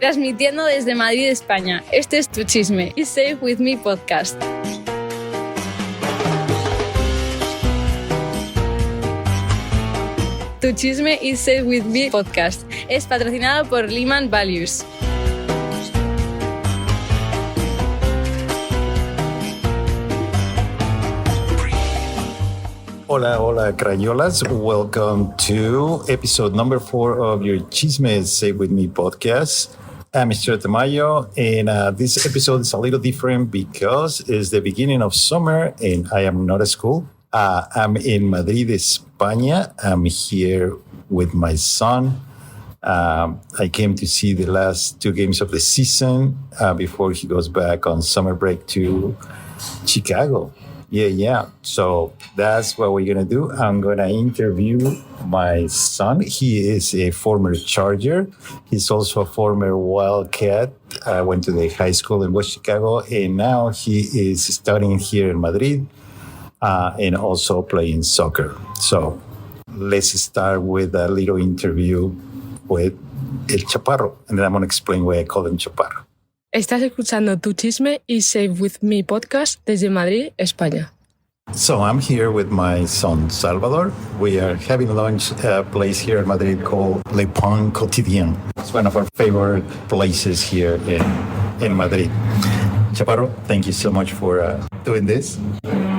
Transmitiendo desde Madrid, España. Este es Tu Chisme y Save With Me podcast. Tu Chisme y Save With Me podcast es patrocinado por Leman Values. Hola, hola, crayolas. Welcome to episode number 4 of your Chisme Save With Me podcast. I'm Mr. Tamayo, and this episode is a little different because it's the beginning of summer and I am not at school. I'm in Madrid, España. I'm here with my son. I came to see the last 2 games of the season before he goes back on summer break to Chicago. Yeah. So that's what we're going to do. I'm going to interview my son. He is a former Charger. He's also a former Wildcat. I went to the high school in West Chicago, and now he is studying here in Madrid and also playing soccer. So let's start with a little interview with El Chaparro, and then I'm going to explain why I call him Chaparro. Estás escuchando Tu Chisme y Save With Me podcast desde Madrid, España. So I'm here with my son, Salvador. We are having lunch at a place here in Madrid called Le Pan Quotidien. It's one of our favorite places here in Madrid. Chaparro, thank you so much for doing this.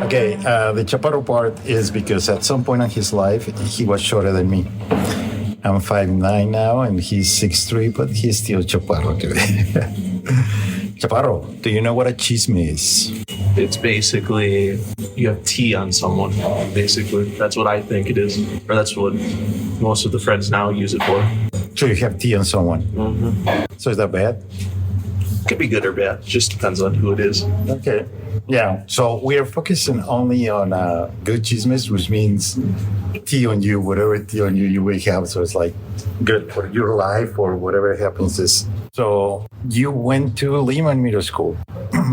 Okay, the Chaparro part is because at some point in his life, he was shorter than me. I'm 5'9" now, and he's 6'3", but he's still Chaparro to me. Chaparro, do you know what a chisme is? It's basically you have tea on someone, basically. That's what I think it is. Or that's what most of the friends now use it for. So you have tea on someone. Mm-hmm. So is that bad? Could be good or bad. Just depends on who it is. Okay. Yeah. So we are focusing only on good chismes, which means tea on you, whatever tea on you will have. So it's like good for your life or whatever happens is. So you went to Leman Middle School.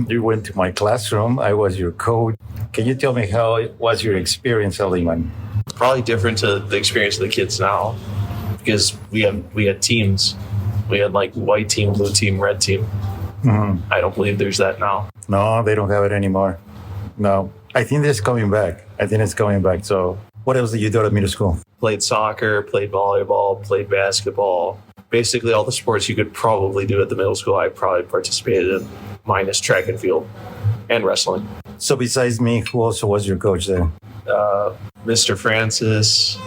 You went to my classroom. I was your coach. Can you tell me how was your experience at Leman? Probably different to the experience of the kids now, because we had teams. We had like white team, blue team, red team. Mm-hmm. I don't believe there's that now. No, they don't have it anymore. No, I think it's coming back. So what else did you do at middle school? Played soccer, played volleyball, played basketball. Basically all the sports you could probably do at the middle school, I probably participated in, minus track and field and wrestling. So besides me, who also was your coach there? Mr. Francis,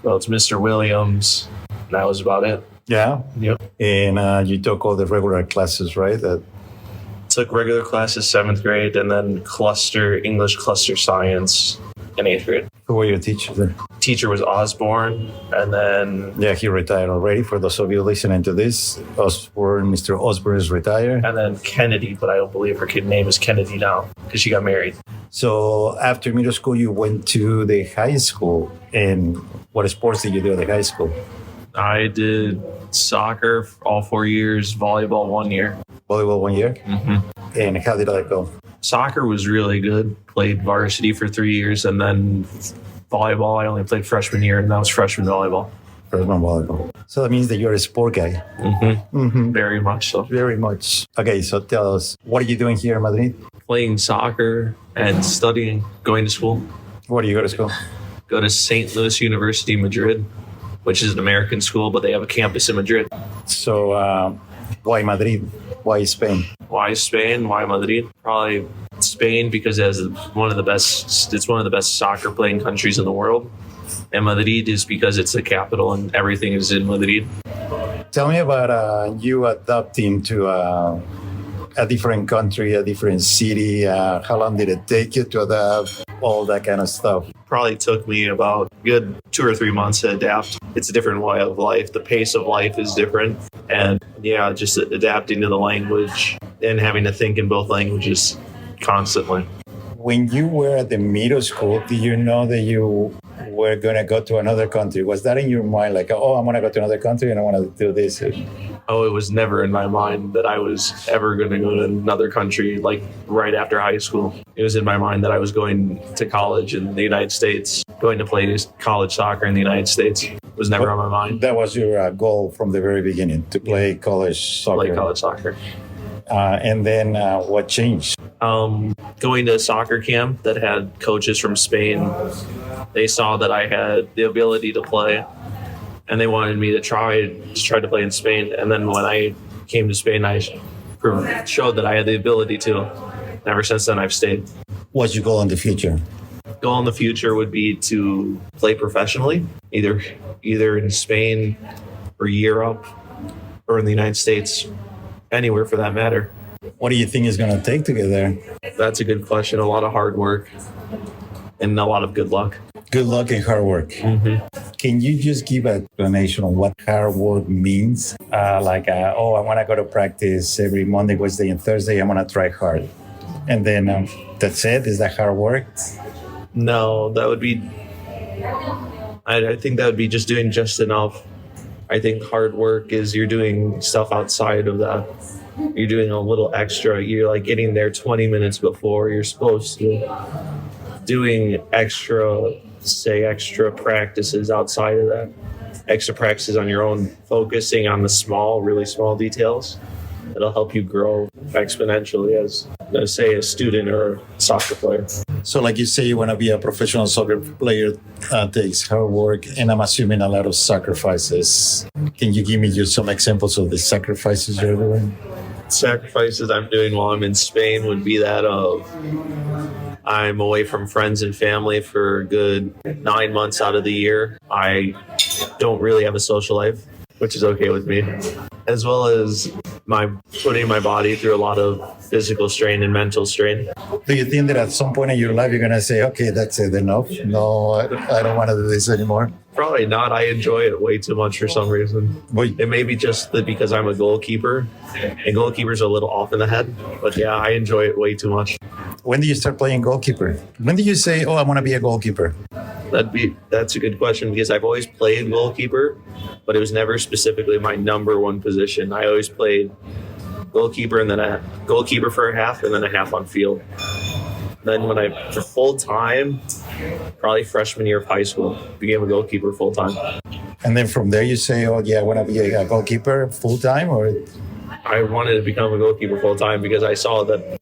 it's Mr. Williams. And that was about it. Yeah? Yep. And you took all the regular classes, right? Took regular classes 7th grade, and then English cluster science in 8th grade. Who were your teachers there? Teacher was Osborne, and then... Yeah, he retired already. For those of you listening to this, Mr. Osborne is retired. And then Kennedy, but I don't believe her kid name is Kennedy now, because she got married. So after middle school, you went to the high school. And what sports did you do at the high school? I did soccer all 4 years, volleyball 1 year. Volleyball 1 year? Mm-hmm. And how did that go? Soccer was really good. Played varsity for 3 years, and then volleyball, I only played freshman year, and that was freshman volleyball. Freshman volleyball. So that means that you're a sport guy. Mm-hmm. Mm-hmm. Very much so. Very much. Okay, so tell us, what are you doing here in Madrid? Playing soccer and studying, going to school. Where do you go to school? Go to St. Louis University, Madrid, which is an American school, but they have a campus in Madrid. So why Madrid? Why Spain? Why Spain? Why Madrid? Probably Spain because it has one of the best soccer playing countries in the world. And Madrid is because it's the capital and everything is in Madrid. Tell me about you adapting to a different country, a different city. How long did it take you to adapt? All that kind of stuff. Probably took me about a good 2 or 3 months to adapt. It's a different way of life. The pace of life is different. And yeah, just adapting to the language and having to think in both languages constantly. When you were at the middle school, did you know that you were going to go to another country? Was that in your mind like, oh, I'm going to go to another country and I want to do this? Oh, it was never in my mind that I was ever going to go to another country like right after high school. It was in my mind that I was going to college in the United States, going to play college soccer in the United States. It was never on my mind. That was your goal from the very beginning, to play college soccer. Play college soccer. And then what changed? Going to a soccer camp that had coaches from Spain. They saw that I had the ability to play, and they wanted me to try to play in Spain. And then when I came to Spain, I showed that I had the ability to. And ever since then, I've stayed. What's your goal in the future? Goal in the future would be to play professionally, either in Spain or Europe or in the United States, anywhere for that matter. What do you think is going to take to get there? That's a good question. A lot of hard work and a lot of good luck. Good luck and hard work. Mm-hmm. Can you just give an explanation on what hard work means? I want to go to practice every Monday, Wednesday, and Thursday. I'm going to try hard. And then that's it? Is that hard work? No, that would be... I think that would be just doing just enough. I think hard work is you're doing stuff outside of that. You're doing a little extra. You're like getting there 20 minutes before you're supposed to. Doing extra practices outside of that. Extra practices on your own. Focusing on the really small details. It'll help you grow exponentially as, say, a student or a soccer player. So like you say, you want to be a professional soccer player, takes hard work, and I'm assuming a lot of sacrifices. Can you give me just some examples of the sacrifices you're doing? Sacrifices I'm doing while I'm in Spain would be that of I'm away from friends and family for a good 9 months out of the year. I don't really have a social life, which is okay with me, as well as putting my body through a lot of physical strain and mental strain. Do you think that at some point in your life you're going to say, okay, that's it, enough? No, I don't want to do this anymore? Probably not. I enjoy it way too much for some reason. It may be just that because I'm a goalkeeper, and goalkeepers are a little off in the head. But yeah, I enjoy it way too much. When did you start playing goalkeeper? When did you say, I want to be a goalkeeper? That's a good question, because I've always played goalkeeper, but it was never specifically my number one position. I always played goalkeeper and then a goalkeeper for a half and then a half on field. Then for full time, probably freshman year of high school, became a goalkeeper full time. And then from there you say, I want to be a goalkeeper full time, or? I wanted to become a goalkeeper full time because I saw that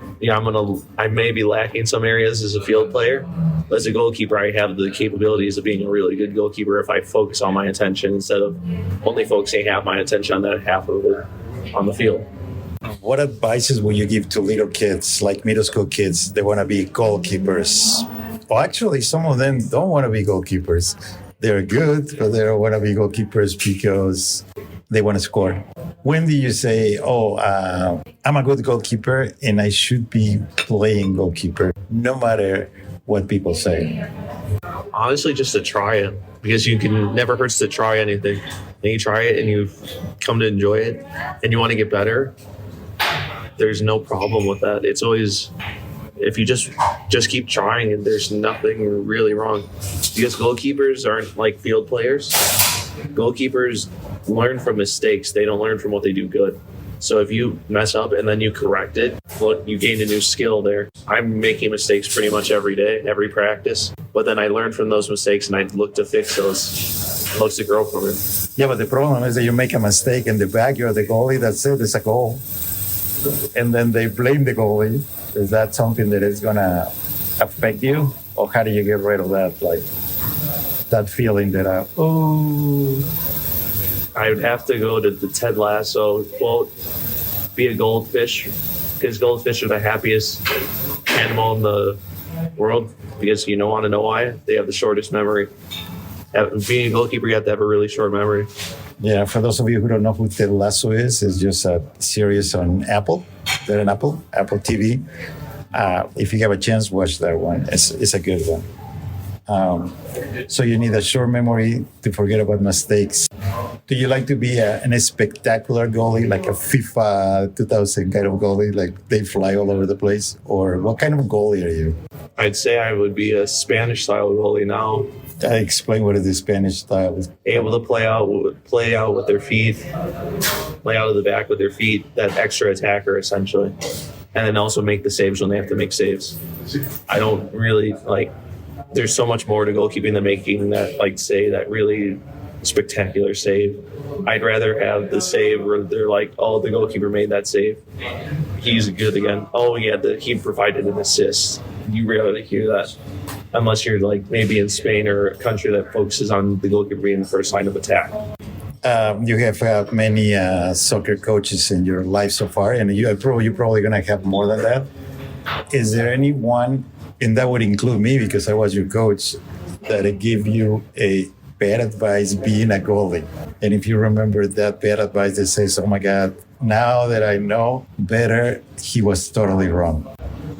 I may be lacking some areas as a field player. But as a goalkeeper, I have the capabilities of being a really good goalkeeper if I focus all my attention instead of only focusing half my attention on that half of it on the field. What advices would you give to little kids, like middle school kids, that want to be goalkeepers? Well, actually, some of them don't want to be goalkeepers. They're good, but they don't want to be goalkeepers because they want to score. When do you say, I'm a good goalkeeper and I should be playing goalkeeper, no matter what people say? Honestly, just to try it, because never hurts to try anything. Then you try it and you come to enjoy it and you want to get better. There's no problem with that. It's always, if you just keep trying, and there's nothing really wrong, because goalkeepers aren't like field players. Goalkeepers learn from mistakes. They don't learn from what they do good. So if you mess up and then you correct it, well, you gained a new skill there. I'm making mistakes pretty much every day, every practice. But then I learn from those mistakes and I look to fix those, look to grow from it. Yeah, but the problem is that you make a mistake in the back, you're the goalie, that's it, it's a goal. And then they blame the goalie. Is that something that is going to affect you? Or how do you get rid of that? Like that feeling that, I would have to go to the Ted Lasso quote, be a goldfish, because goldfish are the happiest animal in the world, because you don't want to know why. They have the shortest memory. Being a goalkeeper, you have to have a really short memory. Yeah, for those of you who don't know who Ted Lasso is, it's just a series on Apple. They're on Apple TV. If you have a chance, watch that one. It's a good one. So you need a short memory to forget about mistakes. Do you like to be a spectacular goalie, like a FIFA 2000 kind of goalie, like they fly all over the place? Or what kind of goalie are you? I'd say I would be a Spanish-style goalie now. Explain what is the Spanish style. Able to play out with their feet, play out of the back with their feet, that extra attacker essentially, and then also make the saves when they have to make saves. I don't really like. There's so much more to goalkeeping than making that that really spectacular save. I'd rather have the save where they're like, oh, the goalkeeper made that save. He's good again. Oh, yeah, he provided an assist. You rarely hear that unless you're like maybe in Spain or a country that focuses on the goalkeeper being the first line of attack. You have many soccer coaches in your life so far, and you're probably going to have more than that. Is there anyone, and that would include me because I was your coach, that gave you a bad advice being a goalie? And if you remember that bad advice that says, oh my God, now that I know better, he was totally wrong.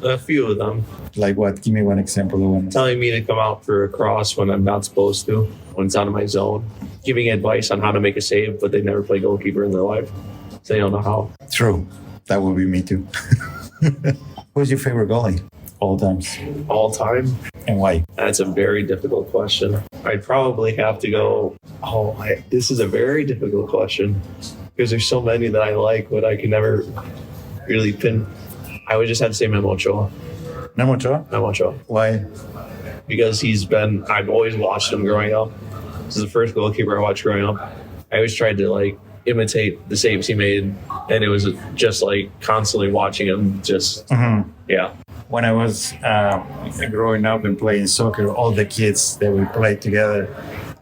A few of them. Like what? Give me one example of one. Telling me to come out for a cross when I'm not supposed to, when it's out of my zone. Giving advice on how to make a save, but they never play goalkeeper in their life. So they don't know how. True. That would be me too. Who's your favorite goalie? All times. All time? And why? That's a very difficult question. I'd probably have to go, this is a very difficult question because there's so many that I like, but I can never really pin. I would just have to say Memo Ochoa. Memo Ochoa? Memo Ochoa. Why? Because I've always watched him growing up. This is the first goalkeeper I watched growing up. I always tried to imitate the saves he made, and it was just constantly watching him yeah. When I was growing up and playing soccer, all the kids that we played together,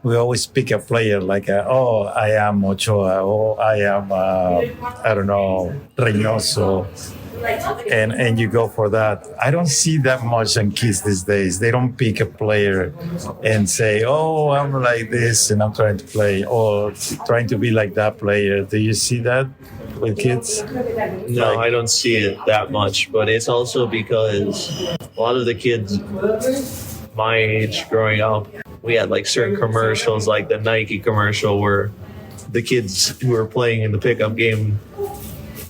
we always pick a player I am Ochoa, I am, I don't know, Reynoso. And you go for that. I don't see that much on kids these days. They don't pick a player and say, oh, I'm like this and I'm trying to play, or trying to be like that player. Do you see that with kids? No, I don't see it that much, but it's also because a lot of the kids my age growing up, we had certain commercials, like the Nike commercial where the kids who were playing in the pickup game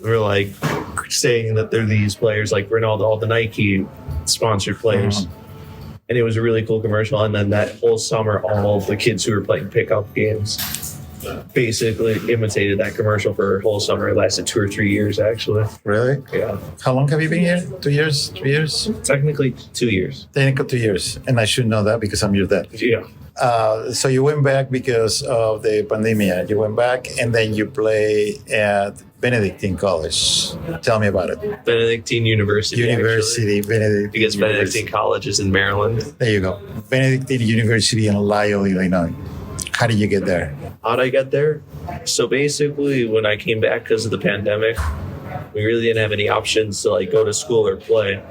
were saying that they're these players like Ronaldo, all the Nike sponsored players. And it was a really cool commercial. And then that whole summer, all the kids who were playing pickup games basically imitated that commercial for a whole summer. It lasted 2 or 3 years, actually. Really? Yeah. How long have you been here? 2 years? 3 years? Technically 2 years. Technically 2 years. And I should know that because I'm your dad. Yeah. So you went back because of the pandemic. You went back and then you play at Benedictine College. Tell me about it. Benedictine University. Benedictine. Because Benedictine College is in Maryland. There you go. Benedictine University in Lisle, Illinois. How did you get there? How'd I get there? So basically, when I came back because of the pandemic, we really didn't have any options to go to school or play.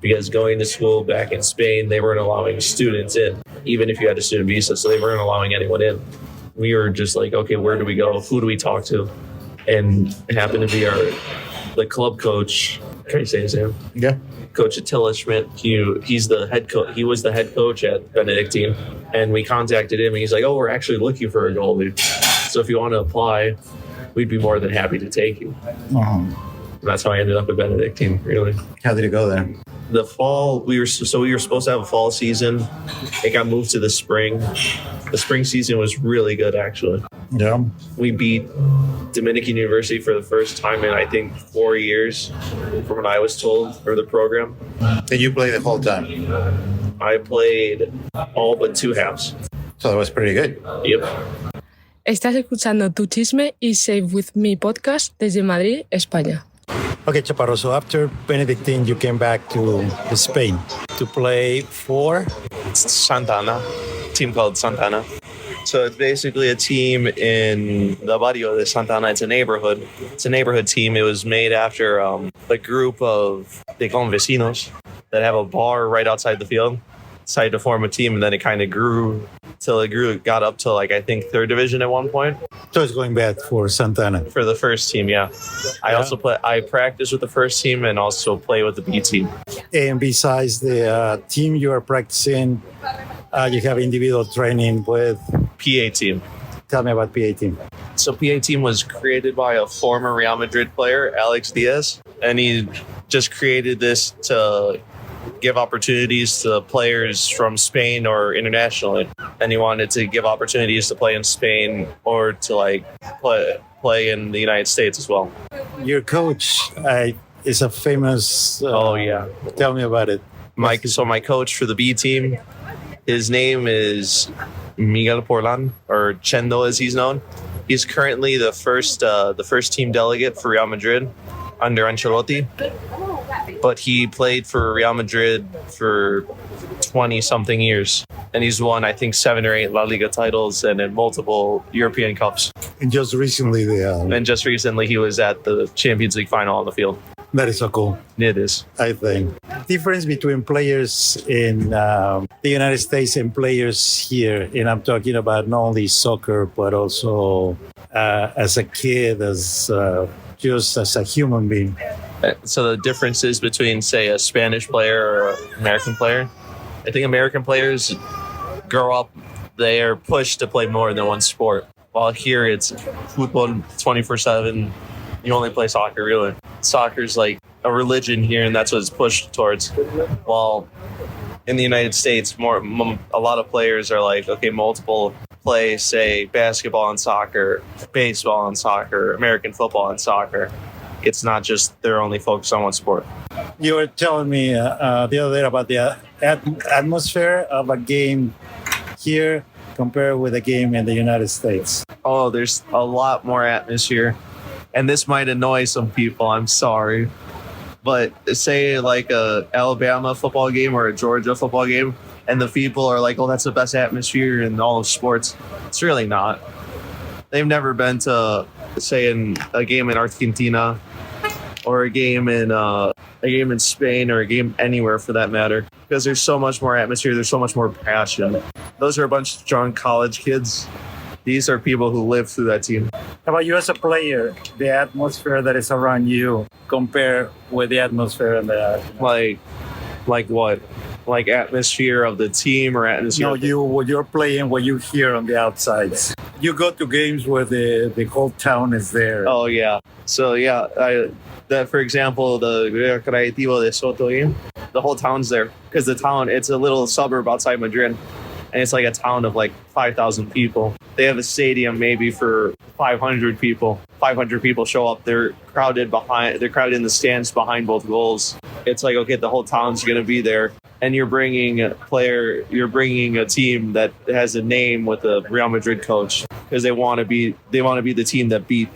Because going to school back in Spain, they weren't allowing students in, even if you had a student visa. So they weren't allowing anyone in. We were just okay, where do we go? Who do we talk to? And it happened to be the club coach. Can I say his name? Yeah. Coach Attila Schmidt. He's the head coach. He was the head coach at Benedictine. And we contacted him and he's like, oh, we're actually looking for a goalie. So if you want to apply, we'd be more than happy to take you. That's how I ended up at Benedictine, really. How did it go there? The fall, we were supposed to have a fall season. It got moved to the spring. The spring season was really good, actually. Yeah. We beat Dominican University for the first time in, I think, 4 years, from what I was told, for the program. Did you play the whole time? I played all but 2 halves. So that was pretty good. Yep. Estás escuchando Tu Chisme y Save With Me podcast desde Madrid, España. Okay, Chaparro, so after Benedictine, you came back to Spain to play for? Santana, team called Santana. So it's basically a team in the barrio de Santana. It's a neighborhood. It's a neighborhood team. It was made after a group of, they call them vecinos, that have a bar right outside the field. Decided to form a team, and then it kind of grew till it got up to I think 3rd division at one point. So it's going back for Santana. For the first team, yeah. I practice with the first team and also play with the B team. And besides the team you are practicing, you have individual training with PA team. Tell me about PA team. So PA team was created by a former Real Madrid player, Alex Diaz, and he just created this to give opportunities to players from Spain or internationally. And he wanted to give opportunities to play in Spain or to play in the United States as well. Your coach is a famous. Oh, yeah. Tell me about it. My coach for the B team, his name is Miguel Porlan, or Chendo as he's known. He's currently the first team delegate for Real Madrid under Ancelotti, but he played for Real Madrid for 20-something years, and he's won, I think, 7 or 8 La Liga titles and in multiple European Cups. And just recently, he was at the Champions League final on the field. That is so cool. It is. I think. Difference between players in the United States and players here, and I'm talking about not only soccer, but also as a kid, just as a human being. So the differences between, say, a Spanish player or an American player, I think American players grow up, they are pushed to play more than one sport. While here it's football 24/7. You only play soccer, really. Soccer's like a religion here, and that's what it's pushed towards. While in the United States, a lot of players are like, okay, multiple play, say, basketball and soccer, baseball and soccer, American football and soccer. It's not just they're only focused on one sport. You were telling me the other day about the atmosphere of a game here compared with a game in the United States. Oh, there's a lot more atmosphere. And this might annoy some people, I'm sorry. But say like a Alabama football game or a Georgia football game, and the people are like, oh, that's the best atmosphere in all of sports. It's really not. They've never been to, say, a game in Argentina or a game in Spain or a game anywhere for that matter, because there's so much more atmosphere, there's so much more passion. Those are a bunch of strong college kids. These are people who live through that team. How about you as a player, the atmosphere that is around you compared with the atmosphere in the... Like what? Like atmosphere of the team or atmosphere? No, when you're playing, what you hear on the outsides. You go to games where the whole town is there. Oh, yeah. So, yeah, for example, the Recreativo de Soto game, the whole town's there. Because the town, it's a little suburb outside Madrid. And it's like a town of like 5,000 people. They have a stadium maybe for 500 people. 500 people show up. They're crowded in the stands behind both goals. It's like, okay, the whole town's going to be there. And you're bringing a team that has a name with a Real Madrid coach because they want to be the team that beat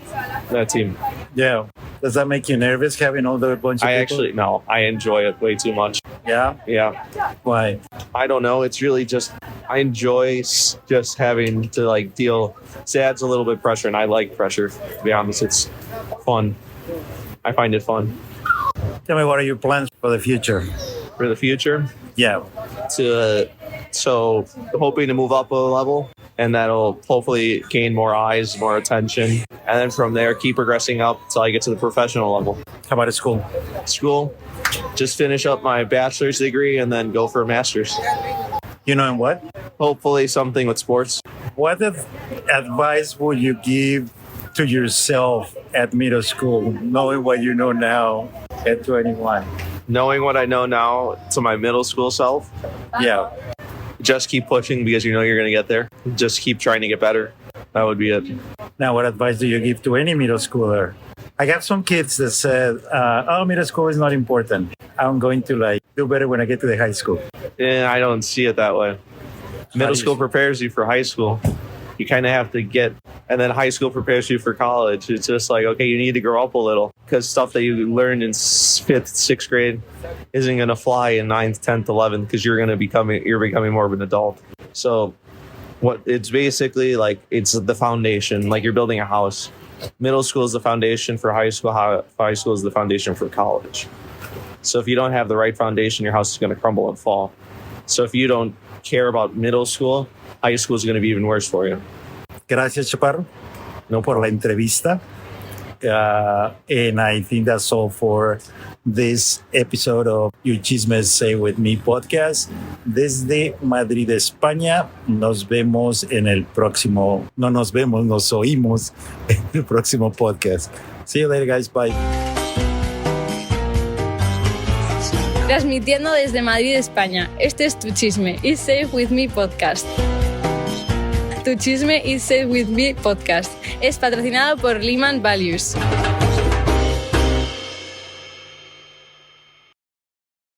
that team. Yeah. Does that make you nervous having all the bunch of people? No. I enjoy it way too much. Yeah? Yeah. Why? I don't know. It's really just, I enjoy just having to like deal. It adds a little bit of pressure, and I like pressure, to be honest. It's fun. I find it fun. Tell me, what are your plans for the future? For the future? Yeah. So hoping to move up a level, and that'll hopefully gain more eyes, more attention. And then from there, keep progressing up until I get to the professional level. How about school? School, just finish up my bachelor's degree and then go for a master's. You know in what? Hopefully something with sports. What advice would you give to yourself at middle school, knowing what you know now at 21? Knowing what I know now to my middle school self? Yeah. Just keep pushing because you know you're going to get there. Just keep trying to get better. That would be it. Now, what advice do you give to any middle schooler? I have some kids that said, middle school is not important. I'm going to do better when I get to the high school. Yeah, I don't see it that way. Middle school prepares you for high school. You kind of have to and then high school prepares you for college. It's just like, okay, you need to grow up a little because stuff that you learned in 5th, 6th grade isn't going to fly in 9th, 10th, 11th because you're becoming more of an adult. So it's basically like, it's the foundation, like you're building a house. Middle school is the foundation for high school. High school is the foundation for college. So if you don't have the right foundation, your house is going to crumble and fall. So if you don't care about middle school, high school is going to be even worse for you. Gracias, Chaparro, por la entrevista. And I think that's all for this episode of Your Chisme Say With Me podcast. Desde Madrid, España. Nos vemos en el próximo... No nos vemos, nos oímos en el próximo podcast. See you later, guys. Bye. Transmitiendo desde Madrid, España. Este es Tu Chisme y Say With Me podcast. Tu Chisme y Say With Me podcast. es patrocinado por Leman Values.